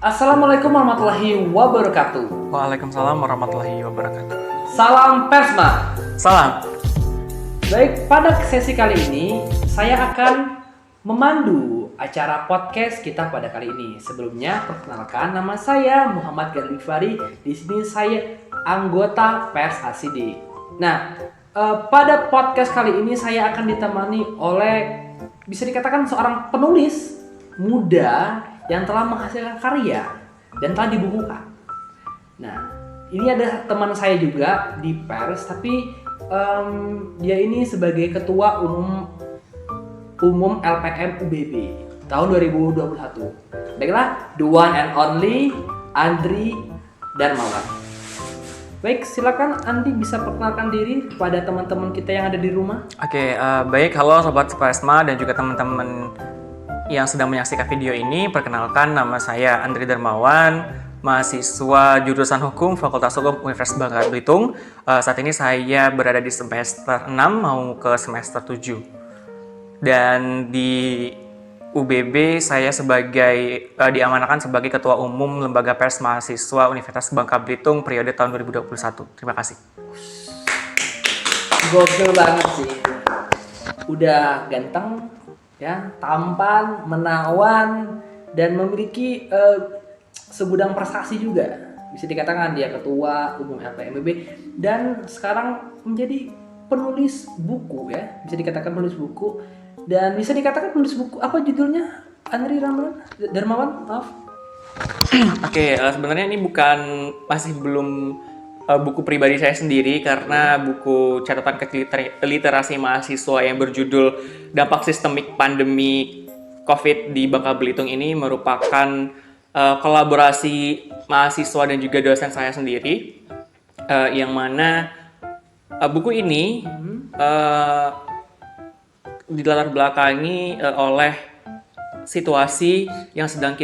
Assalamualaikum warahmatullahi wabarakatuh. Waalaikumsalam warahmatullahi wabarakatuh. Salam Persma. Salam. Baik, pada sesi kali ini saya akan memandu acara podcast kita pada kali ini. Sebelumnya, perkenalkan nama saya Muhammad Galifari. Di sini saya anggota Pers ACD. Nah, pada podcast kali ini saya akan ditemani oleh bisa dikatakan seorang penulis muda yang telah menghasilkan karya dan telah dibukukan. Nah, ini ada teman saya juga di Pers, tapi dia ini sebagai ketua umum LPM UBB tahun 2021. Baiklah, the one and only Andri Darmawan. Baik, silakan Andi bisa perkenalkan diri kepada teman-teman kita yang ada di rumah. Oke, baik. Halo Sobat Persma dan juga teman-teman yang sedang menyaksikan video ini. Perkenalkan, nama saya Andri Darmawan, mahasiswa jurusan Hukum Fakultas Hukum Universitas Bangka Belitung. Saat ini saya berada di semester 6 mau ke semester 7. Dan di UBB saya diamanahkan sebagai Ketua Umum Lembaga Pers Mahasiswa Universitas Bangka Belitung periode tahun 2021. Terima kasih. Gokil banget sih. Udah ganteng, ya, tampan, menawan, dan memiliki segudang prestasi juga. Bisa dikatakan dia Ketua Umum LPMB dan sekarang menjadi penulis buku, ya. Bisa dikatakan penulis buku. Dan bisa dikatakan penulis buku, apa judulnya? Andri Darmawan, maaf. Oke, sebenarnya ini masih belum buku pribadi saya sendiri, karena buku catatan literasi mahasiswa yang berjudul Dampak Sistemik Pandemi COVID di Bangka Belitung ini merupakan kolaborasi mahasiswa dan juga dosen saya sendiri, yang mana buku ini dilatar belakangi oleh situasi yang sedang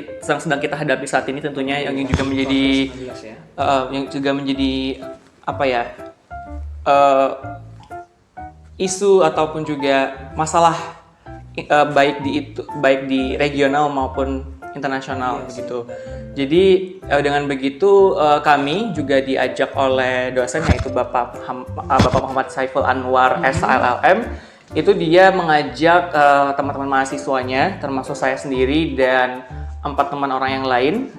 kita hadapi saat ini, tentunya yang juga menjadi isu ataupun juga masalah baik di regional maupun internasional begitu. Jadi dengan begitu kami juga diajak oleh dosen, yaitu Bapak Muhammad Saiful Anwar SHLLM. Itu dia mengajak teman-teman mahasiswanya, termasuk saya sendiri dan 4 teman orang yang lain.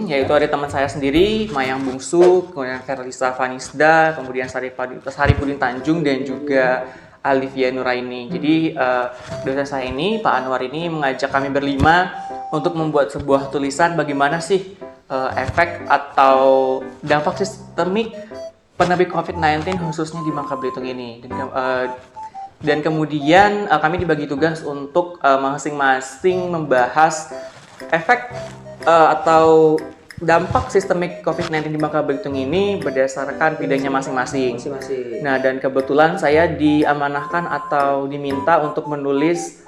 Yaitu ada teman saya sendiri, Mayang Bungsu, kemudian Ferlisa Vanisda, kemudian Saripudin Tanjung, dan juga Alivia Nuraini. Jadi dosen saya ini, Pak Anwar ini, mengajak kami berlima untuk membuat sebuah tulisan bagaimana sih efek atau dampak sistemik pandemi COVID-19 khususnya di Bangka Belitung ini. Dan kemudian kami dibagi tugas untuk masing-masing membahas efek atau dampak sistemik COVID-19 di Bangka Belitung ini berdasarkan bidangnya masing-masing. Nah, dan kebetulan saya diamanahkan atau diminta untuk menulis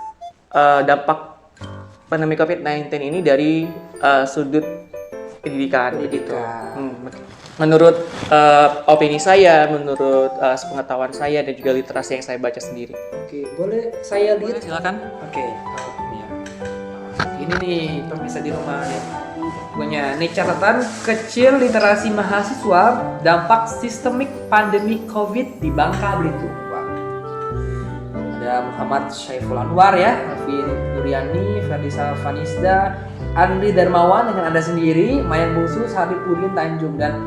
dampak pandemi COVID-19 ini dari sudut pendidikan. Menurut opini saya, menurut pengetahuan saya dan juga literasi yang saya baca sendiri. Oke, boleh saya lihat? Silakan. Oke, ini nih pemirsa di rumah nih. Punya nih catatan kecil literasi mahasiswa dampak sistemik pandemi COVID di Bangka Belitung. Ada Muhammad Saiful Anwar, ya, Alvin Nuriani, Ferlisa Vanisda, Andri Darmawan dengan Anda sendiri, Mayang Bungsu, Saripudin Tanjung, dan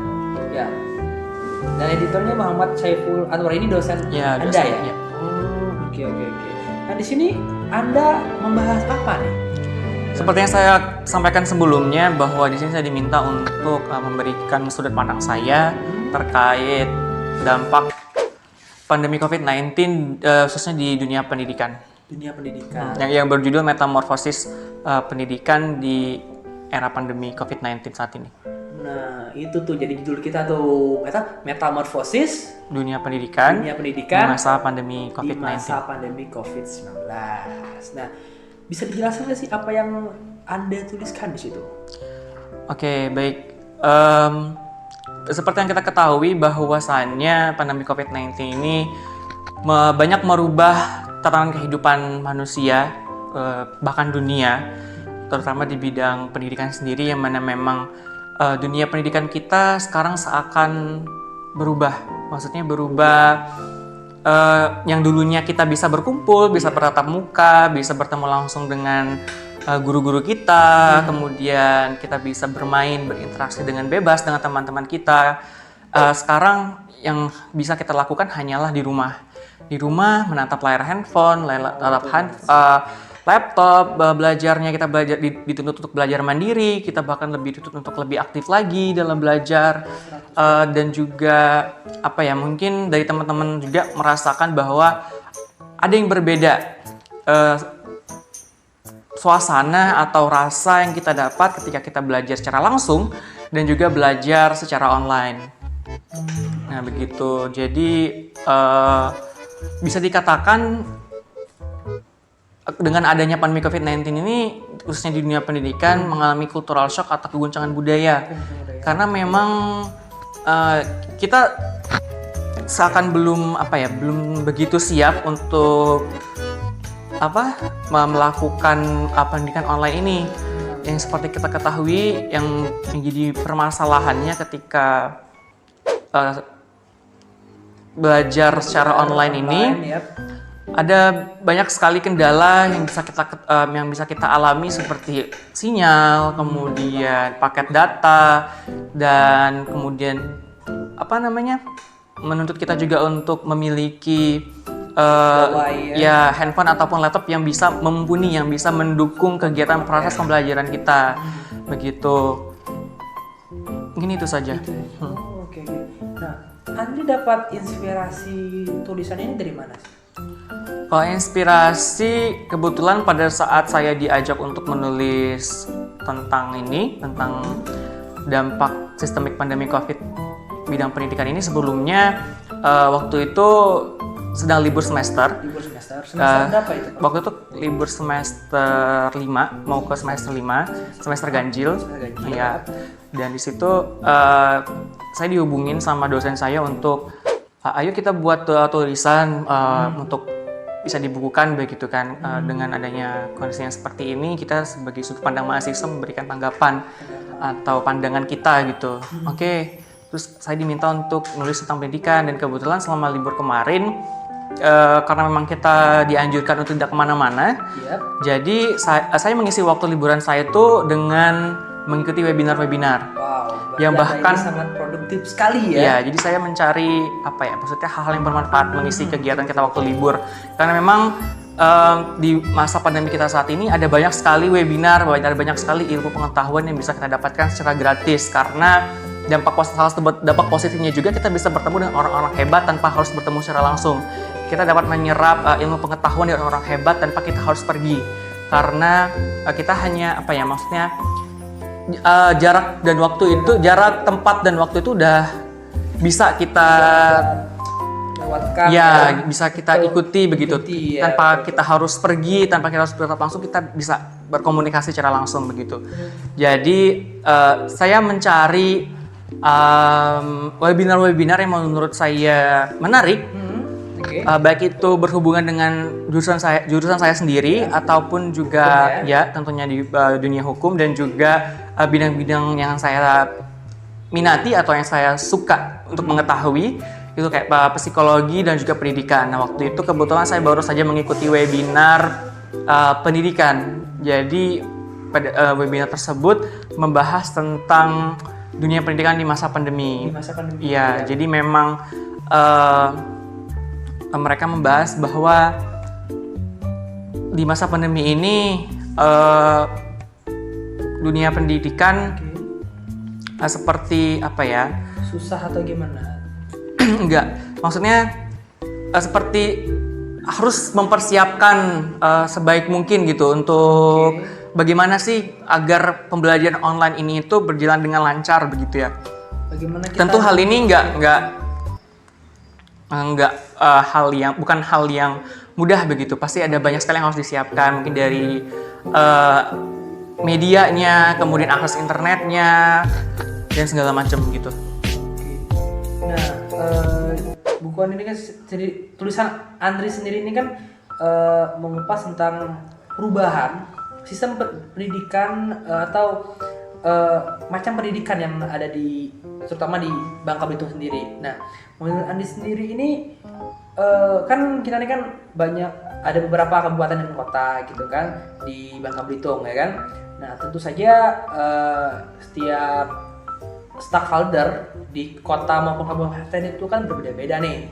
editornya Muhammad Saiful Anwar ini dosen Anda, ya? Oke. Nah, di sini Anda membahas apa nih? Seperti yang saya sampaikan sebelumnya, bahwa di sini saya diminta untuk memberikan sudut pandang saya terkait dampak pandemi COVID-19 khususnya di dunia pendidikan. Yang berjudul Metamorfosis Pendidikan di Era Pandemi COVID-19 saat ini. Nah, itu tuh jadi judul kita tuh, Metamorfosis Dunia Pendidikan di masa pandemi COVID-19. Nah, bisa dijelaskan nggak sih apa yang Anda tuliskan di situ? Oke, baik. Seperti yang kita ketahui bahwasannya pandemi COVID-19 ini banyak merubah tatanan kehidupan manusia, bahkan dunia. terutama di bidang pendidikan sendiri, yang mana memang dunia pendidikan kita sekarang seakan berubah. Maksudnya berubah, yang dulunya kita bisa berkumpul, bisa bertatap muka, bisa bertemu langsung dengan guru-guru kita, kemudian kita bisa bermain, berinteraksi dengan bebas dengan teman-teman kita. Sekarang yang bisa kita lakukan hanyalah di rumah. Di rumah menatap layar handphone, laptop, belajarnya kita dituntut untuk belajar mandiri, kita bahkan lebih dituntut untuk lebih aktif lagi dalam belajar, dan juga mungkin dari teman-teman juga merasakan bahwa ada yang berbeda suasana atau rasa yang kita dapat ketika kita belajar secara langsung dan juga belajar secara online. Nah begitu, jadi bisa dikatakan dengan adanya pandemi COVID-19 ini, khususnya di dunia pendidikan, mengalami cultural shock atau keguncangan budaya. Karena memang kita seakan belum begitu siap untuk melakukan pendidikan online ini. Yang seperti kita ketahui, yang menjadi permasalahannya ketika belajar secara online ini, ada banyak sekali kendala yang bisa kita alami, seperti sinyal, kemudian paket data, dan kemudian menuntut kita juga untuk memiliki handphone ataupun laptop yang bisa mumpuni, yang bisa mendukung kegiatan proses pembelajaran kita. Begitu. Mungkin itu saja. Oke. Nah, Andri dapat inspirasi tulisan ini dari mana sih? Kalau inspirasi, kebetulan pada saat saya diajak untuk menulis tentang dampak sistemik pandemi COVID bidang pendidikan ini, sebelumnya waktu itu sedang libur semester. Semester berapa itu? Waktu itu libur semester 5, mau ke semester 5, semester ganjil. Iya. Dan di situ saya dihubungin sama dosen saya untuk ayo kita buat tulisan untuk bisa dibukukan begitu kan. Dengan adanya kondisi yang seperti ini, kita sebagai sudut pandang mahasiswa memberikan tanggapan atau pandangan kita gitu. Oke. Terus saya diminta untuk nulis tentang pendidikan, dan kebetulan selama libur kemarin karena memang kita dianjurkan untuk tidak kemana-mana, jadi saya mengisi waktu liburan saya itu dengan mengikuti webinar-webinar. Wow, yang bahkan sangat produktif sekali ya. Iya, jadi saya mencari maksudnya hal-hal yang bermanfaat mengisi kegiatan kita waktu libur. Karena memang di masa pandemi kita saat ini ada banyak sekali webinar, ada banyak sekali ilmu pengetahuan yang bisa kita dapatkan secara gratis. Karena dampak positifnya juga, kita bisa bertemu dengan orang-orang hebat tanpa harus bertemu secara langsung. Kita dapat menyerap ilmu pengetahuan dari orang hebat tanpa kita harus pergi. Karena kita hanya jarak, tempat dan waktu itu udah bisa kita lewatkan, bisa kita ikuti begitu. Tanpa kita harus pergi, tanpa kita harus bertatap langsung, kita bisa berkomunikasi secara langsung begitu. Jadi saya mencari webinar-webinar yang menurut saya menarik. Baik itu berhubungan dengan jurusan saya sendiri ataupun juga tentunya di dunia hukum, dan juga bidang-bidang yang saya minati atau yang saya suka untuk mengetahui, itu kayak psikologi dan juga pendidikan. Nah, waktu itu kebetulan saya baru saja mengikuti webinar pendidikan. Jadi pada webinar tersebut membahas tentang dunia pendidikan di masa pandemi. Iya, jadi memang mereka membahas bahwa di masa pandemi ini dunia pendidikan seperti susah atau gimana? Enggak, maksudnya seperti harus mempersiapkan sebaik mungkin gitu untuk bagaimana sih agar pembelajaran online ini itu berjalan dengan lancar begitu ya. Bagaimana kita tentu hal ini bukan hal yang mudah begitu. Pasti ada banyak sekali yang harus disiapkan, mungkin dari medianya, kemudian akses internetnya, dan segala macam gitu. Nah, bukuan ini kan tulisan Andri sendiri ini kan mengupas tentang perubahan sistem pendidikan atau macam pendidikan yang ada di terutama di Bangka Belitung sendiri. Nah, menurut Andi sendiri ini kan kita ini kan banyak ada beberapa kabupaten dan kota gitu kan di Bangka Belitung ya kan. Nah, tentu saja setiap stakeholder di kota maupun kabupaten itu kan berbeda-beda nih.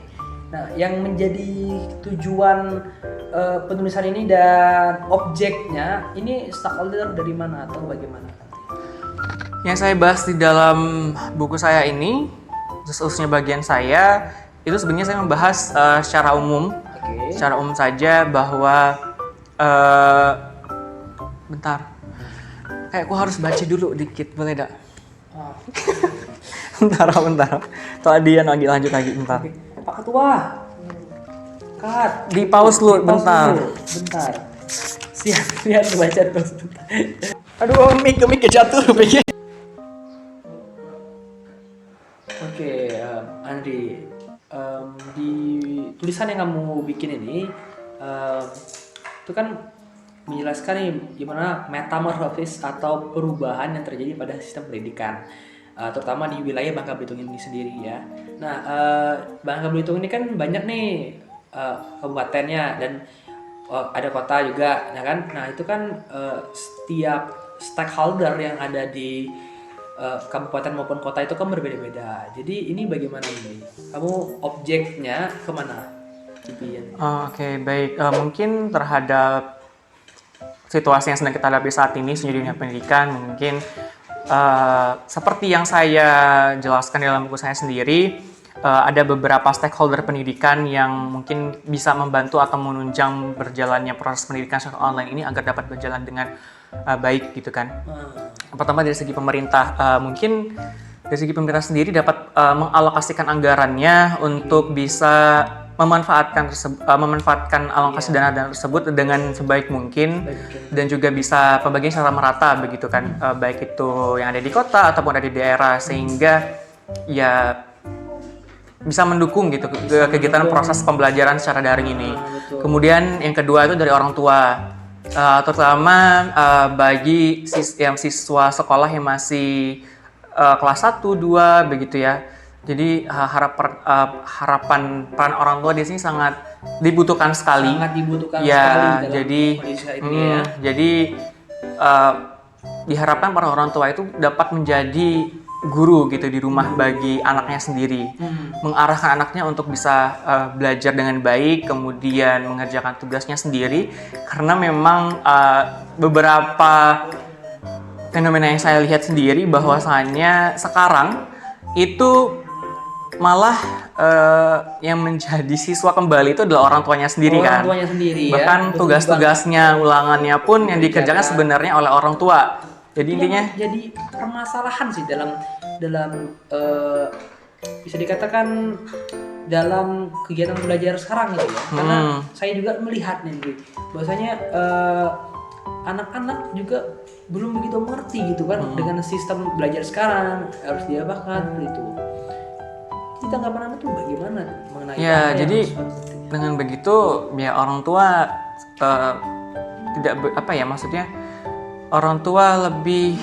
Nah, yang menjadi tujuan penulisan ini dan objeknya ini stakeholder dari mana atau bagaimana? Yang saya bahas di dalam buku saya ini, khususnya bagian saya, itu sebenarnya saya membahas secara umum, secara umum saja bahwa bentar, kayak aku harus baca dulu dikit, boleh tidak? bentar. Tuh lagi lanjut lagi, bentar. Pak Ketua, cut. Di pause dulu, bentar. Siap baca dulu sebentar. Aduh, mic jatuh, mic. Oke, Andri, di tulisan yang kamu bikin ini itu kan menjelaskan nih gimana metamorfosis atau perubahan yang terjadi pada sistem pendidikan, terutama di wilayah Bangka Belitung ini sendiri ya. Nah, Bangka Belitung ini kan banyak nih kabupatennya dan ada kota juga, ya kan? Nah, itu kan setiap stakeholder yang ada di kabupaten maupun kota itu kan berbeda-beda. Jadi ini bagaimana nih? Kamu objeknya kemana? Oke, baik. Mungkin terhadap situasi yang sedang kita hadapi saat ini sejauh dunia pendidikan, mungkin seperti yang saya jelaskan dalam buku saya sendiri, ada beberapa stakeholder pendidikan yang mungkin bisa membantu atau menunjang berjalannya proses pendidikan secara online ini agar dapat berjalan dengan baik gitu kan. Pertama dari segi pemerintah, mungkin dari segi pemerintah sendiri dapat mengalokasikan anggarannya untuk bisa memanfaatkan alokasi dana tersebut dengan sebaik mungkin dan juga bisa pembagian secara merata begitu kan, baik itu yang ada di kota ataupun ada di daerah, sehingga ya bisa mendukung gitu kegiatan proses pembelajaran secara daring ini. Kemudian yang kedua itu dari orang tua, terutama bagi siswa sekolah yang masih kelas 1, 2 begitu ya. Jadi harapan peran orang tua di sini sangat dibutuhkan sekali. Sangat dibutuhkan ya, sekali jadi jadi diharapkan para orang tua itu dapat menjadi guru gitu di rumah bagi anaknya sendiri, mengarahkan anaknya untuk bisa belajar dengan baik, kemudian mengerjakan tugasnya sendiri, karena memang beberapa fenomena yang saya lihat sendiri bahwasannya sekarang itu malah yang menjadi siswa kembali itu adalah orang tuanya sendiri kan. Orang tuanya sendiri, bahkan ya. tugas-tugasnya, ulangannya pun yang dikerjakan sebenarnya oleh orang tua. Jadi intinya jadi permasalahan sih dalam bisa dikatakan dalam kegiatan belajar sekarang gitu ya. Karena saya juga melihat nih bahwasanya anak-anak juga belum begitu mengerti gitu kan dengan sistem belajar sekarang, harus diapakan gitu. Kita nggak pernah tuh bagaimana mengenai ya, jadi dengan begitu ya orang tua tidak maksudnya orang tua lebih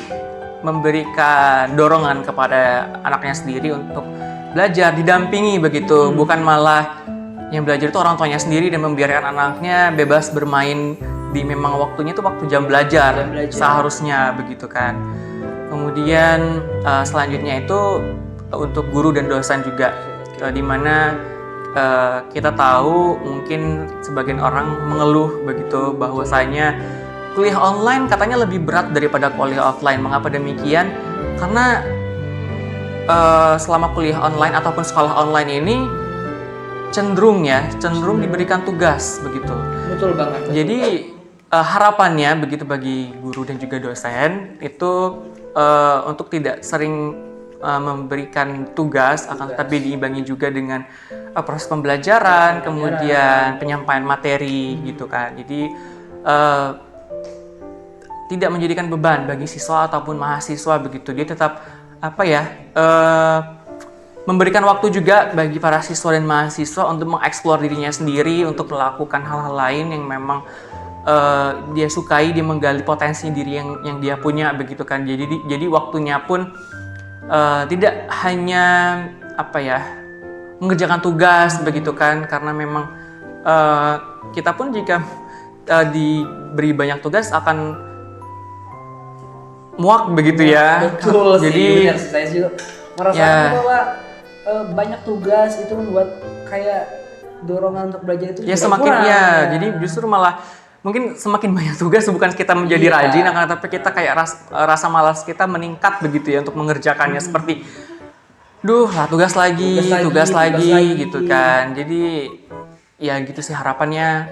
memberikan dorongan kepada anaknya sendiri untuk belajar, didampingi begitu, bukan malah yang belajar itu orang tuanya sendiri dan membiarkan anaknya bebas bermain di memang waktunya itu waktu jam belajar seharusnya begitu kan. Kemudian selanjutnya itu untuk guru dan dosen juga, di mana kita tahu mungkin sebagian orang mengeluh begitu bahwasanya kuliah online katanya lebih berat daripada kuliah offline. Mengapa demikian? Karena selama kuliah online ataupun sekolah online ini cenderung diberikan tugas begitu. Betul banget. Jadi harapannya begitu bagi guru dan juga dosen itu untuk tidak sering memberikan tugas, akan tetapi diimbangi juga dengan proses pembelajaran, kemudian penyampaian materi gitu kan. Jadi tidak menjadikan beban bagi siswa ataupun mahasiswa begitu. Dia tetap memberikan waktu juga bagi para siswa dan mahasiswa untuk mengeksplor dirinya sendiri, untuk melakukan hal-hal lain yang memang dia sukai, dia menggali potensi diri yang dia punya begitu kan. Jadi waktunya pun tidak hanya mengerjakan tugas begitu kan, karena memang kita pun jika diberi banyak tugas akan muak begitu ya. Betul Jadi sih, benar sih. Saya juga merasakan bahwa banyak tugas itu membuat kayak dorongan untuk belajar itu ya juga semakin kurang, jadi justru malah mungkin semakin banyak tugas bukan kita menjadi rajin, tapi kita kayak rasa malas kita meningkat begitu ya untuk mengerjakannya. Seperti tugas lagi gitu kan. Jadi ya gitu sih harapannya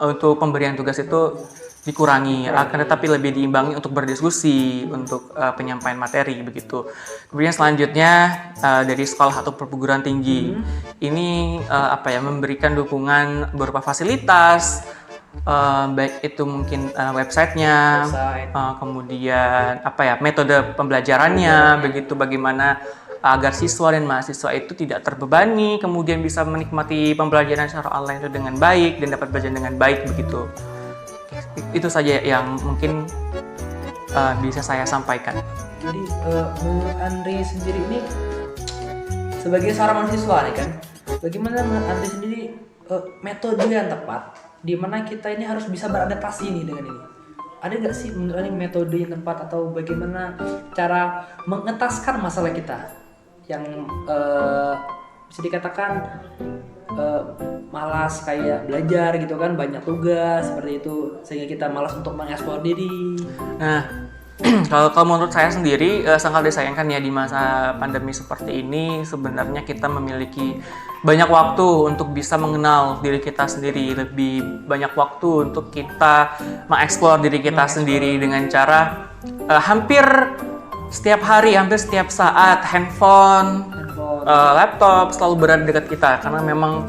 untuk pemberian tugas itu dikurangi, akan tetapi lebih diimbangi untuk berdiskusi, untuk penyampaian materi begitu. Kemudian selanjutnya dari sekolah atau perguruan tinggi ini memberikan dukungan berupa fasilitas, baik itu mungkin websitenya, kemudian metode pembelajarannya begitu, bagaimana agar siswa dan mahasiswa itu tidak terbebani, kemudian bisa menikmati pembelajaran secara online itu dengan baik dan dapat belajar dengan baik begitu. Itu saja yang mungkin bisa saya sampaikan. Jadi menurut Andri sendiri ini sebagai seorang mahasiswa nih kan, bagaimana menurut Andri sendiri metode yang tepat di mana kita ini harus bisa beradaptasi nih dengan ini? Ada nggak sih menurut Andri metode yang tepat atau bagaimana cara mengetaskan masalah kita yang bisa dikatakan malas kayak belajar gitu kan, banyak tugas seperti itu sehingga kita malas untuk mengeksplor diri. Nah, kalau menurut saya sendiri sangat disayangkan ya di masa pandemi seperti ini, sebenarnya kita memiliki banyak waktu untuk bisa mengenal diri kita sendiri, lebih banyak waktu untuk kita mengeksplor diri kita sendiri dengan cara hampir setiap hari, hampir setiap saat handphone, laptop selalu berada dekat kita, karena memang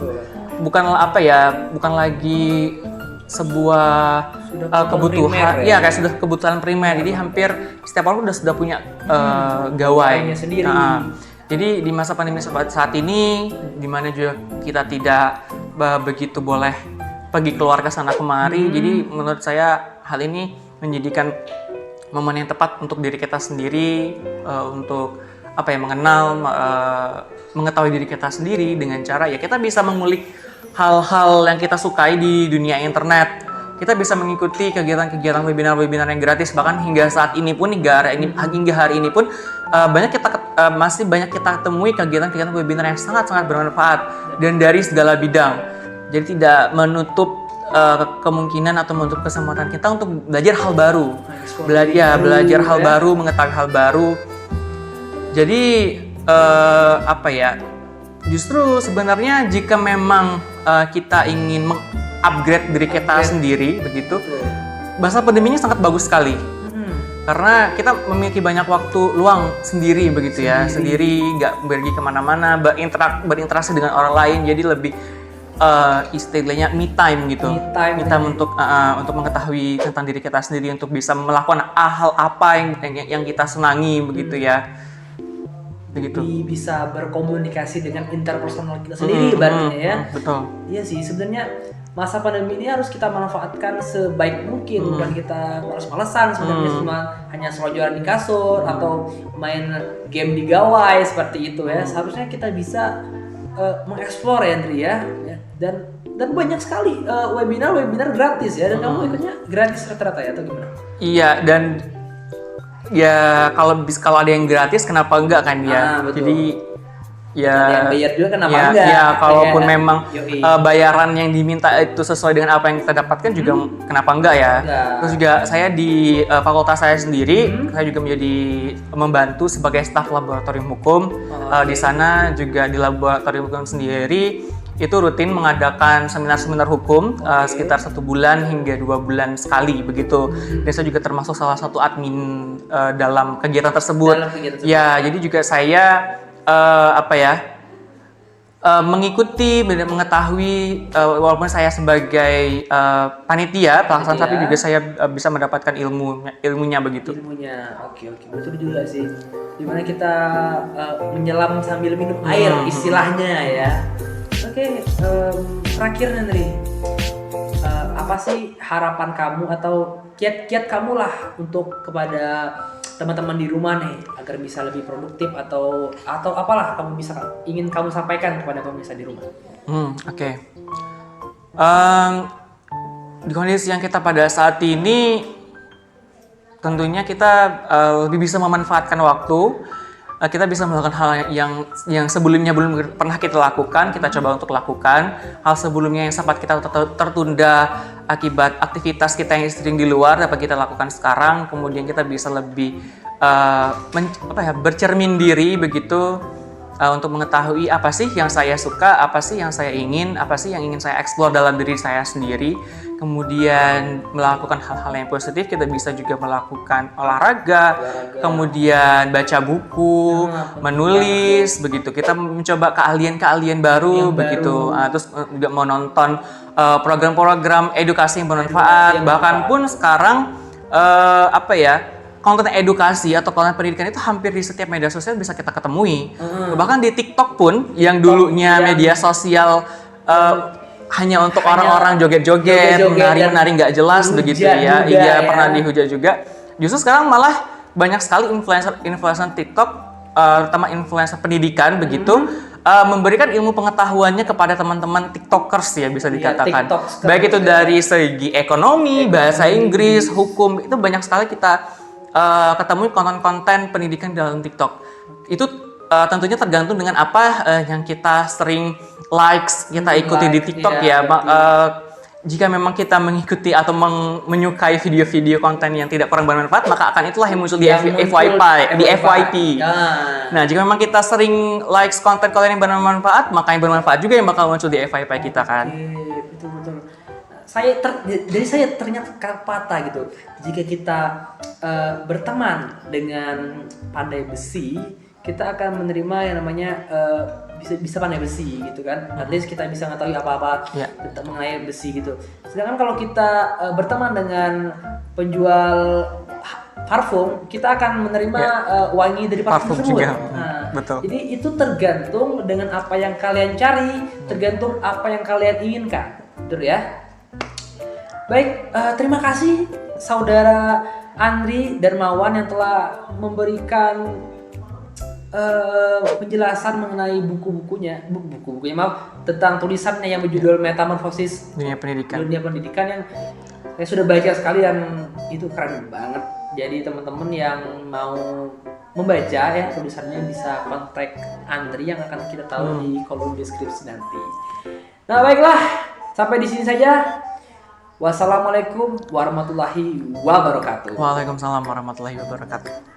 bukan lagi sebuah kebutuhan primer, kayak sudah kebutuhan primer. Jadi hampir setiap orang sudah punya gawai sendiri. Jadi di masa pandemi saat ini, di mana juga kita tidak begitu boleh pergi keluar ke sana kemari, jadi menurut saya hal ini menjadikan momen yang tepat untuk diri kita sendiri, untuk mengenal, mengetahui diri kita sendiri dengan cara ya kita bisa mengulik hal-hal yang kita sukai di dunia internet. Kita bisa mengikuti kegiatan-kegiatan webinar-webinar yang gratis, bahkan hingga saat ini pun hingga hari ini pun masih banyak kita temui kegiatan-kegiatan webinar yang sangat-sangat bermanfaat dan dari segala bidang. Jadi tidak menutup kemungkinan atau menutup kesempatan kita untuk belajar hal baru, belajar hal baru, mengetahui hal baru. Jadi justru sebenarnya jika memang kita ingin mengupgrade diri kita sendiri begitu, masa pandeminya sangat bagus sekali. Karena kita memiliki banyak waktu luang sendiri begitu ya, sendiri nggak pergi kemana-mana, berinteraksi dengan orang lain, jadi lebih istilahnya me time gitu. Me time untuk mengetahui tentang diri kita sendiri, untuk bisa melakukan hal apa yang kita senangi begitu ya. Begitu. Bisa berkomunikasi dengan interpersonal kita sendiri ibaratnya ya. Betul. Iya sih, sebenarnya masa pandemi ini harus kita manfaatkan sebaik mungkin, bukan kita malas-malasan sebenarnya cuma hanya selonjoran di kasur atau main game di gawai seperti itu ya. Seharusnya kita bisa mengeksplor ya Andri ya. Dan banyak sekali webinar gratis ya, dan kamu ikutnya gratis rata-rata ya atau gimana? Iya, dan ya kalau ada yang gratis kenapa enggak kan ya. Jadi ya ada yang bayar juga kenapa enggak. Ya kalaupun memang bayaran yang diminta itu sesuai dengan apa yang kita dapatkan juga kenapa enggak ya. Terus juga saya di fakultas saya sendiri, saya juga membantu sebagai staf laboratorium hukum. Di sana juga di laboratorium hukum sendiri itu rutin mengadakan seminar-seminar hukum sekitar 1 bulan hingga 2 bulan sekali begitu. Dan saya juga termasuk salah satu admin dalam kegiatan tersebut. Ya, jadi juga saya mengikuti dan mengetahui, walaupun saya sebagai panitia pelaksana, tapi juga saya bisa mendapatkan ilmunya begitu. Oke, betul juga sih. Dimana kita menyelam sambil minum air istilahnya ya. Oke, terakhir Andri, apa sih harapan kamu atau kiat-kiat kamu lah untuk kepada teman-teman di rumah nih agar bisa lebih produktif atau apalah ingin kamu sampaikan kepada pemirsa di rumah. Oke. Di kondisi yang kita pada saat ini, tentunya kita lebih bisa memanfaatkan waktu. Kita bisa melakukan hal yang sebelumnya belum pernah kita lakukan, kita coba untuk lakukan. Hal sebelumnya yang sempat kita tertunda akibat aktivitas kita yang sering di luar dapat kita lakukan sekarang. Kemudian kita bisa lebih bercermin diri begitu, untuk mengetahui apa sih yang saya suka, apa sih yang saya ingin, apa sih yang ingin saya eksplor dalam diri saya sendiri. Kemudian melakukan hal-hal yang positif, kita bisa juga melakukan olahraga. Kemudian baca buku, menulis, begitu. Kita mencoba keahlian-keahlian baru, begitu. Terus juga mau nonton program-program edukasi yang bermanfaat. Bahkan pun sekarang konten edukasi atau konten pendidikan itu hampir di setiap media sosial bisa kita ketemui. Bahkan di TikTok pun yang dulunya media sosial hanya untuk orang-orang joget-joget, menari-menari nggak jelas begitu ya. Iya, pernah dihujat juga. Justru sekarang malah banyak sekali influencer TikTok, terutama influencer pendidikan begitu, memberikan ilmu pengetahuannya kepada teman-teman TikTokers ya bisa dikatakan. Baik itu dari segi ekonomi, bahasa Inggris, hukum, itu banyak sekali kita ketemu konten-konten pendidikan dalam TikTok. Itu tentunya tergantung dengan apa yang kita sering likes, kita ikuti di TikTok ya. Jika memang kita mengikuti atau menyukai video-video konten yang tidak kurang bermanfaat, maka akan itulah yang muncul di FYP. Nah, jika memang kita sering likes konten-konten yang bermanfaat, maka yang bermanfaat juga yang bakal muncul di FYP kita kan. Betul. Jadi saya ternyata patah gitu. Jika kita berteman dengan pandai besi, kita akan menerima yang namanya bisa pandai besi gitu kan. At least kita bisa mengetahui apa-apa tentang mengenai besi gitu. Sedangkan kalau kita berteman dengan penjual parfum, kita akan menerima wangi dari parfum tersebut. Juga. Betul. Jadi itu tergantung dengan apa yang kalian cari, tergantung apa yang kalian inginkan. Betul ya? Baik, terima kasih Saudara Andri Darmawan yang telah memberikan penjelasan mengenai bukunya tentang tulisannya yang berjudul Metamorfosis Dunia Pendidikan yang saya sudah baca sekali dan itu keren banget. Jadi teman-teman yang mau membaca ya tulisannya bisa kontak Andri yang akan kita tahu di kolom deskripsi nanti. Nah baiklah, sampai di sini saja. Wassalamualaikum warahmatullahi wabarakatuh. Waalaikumsalam warahmatullahi wabarakatuh.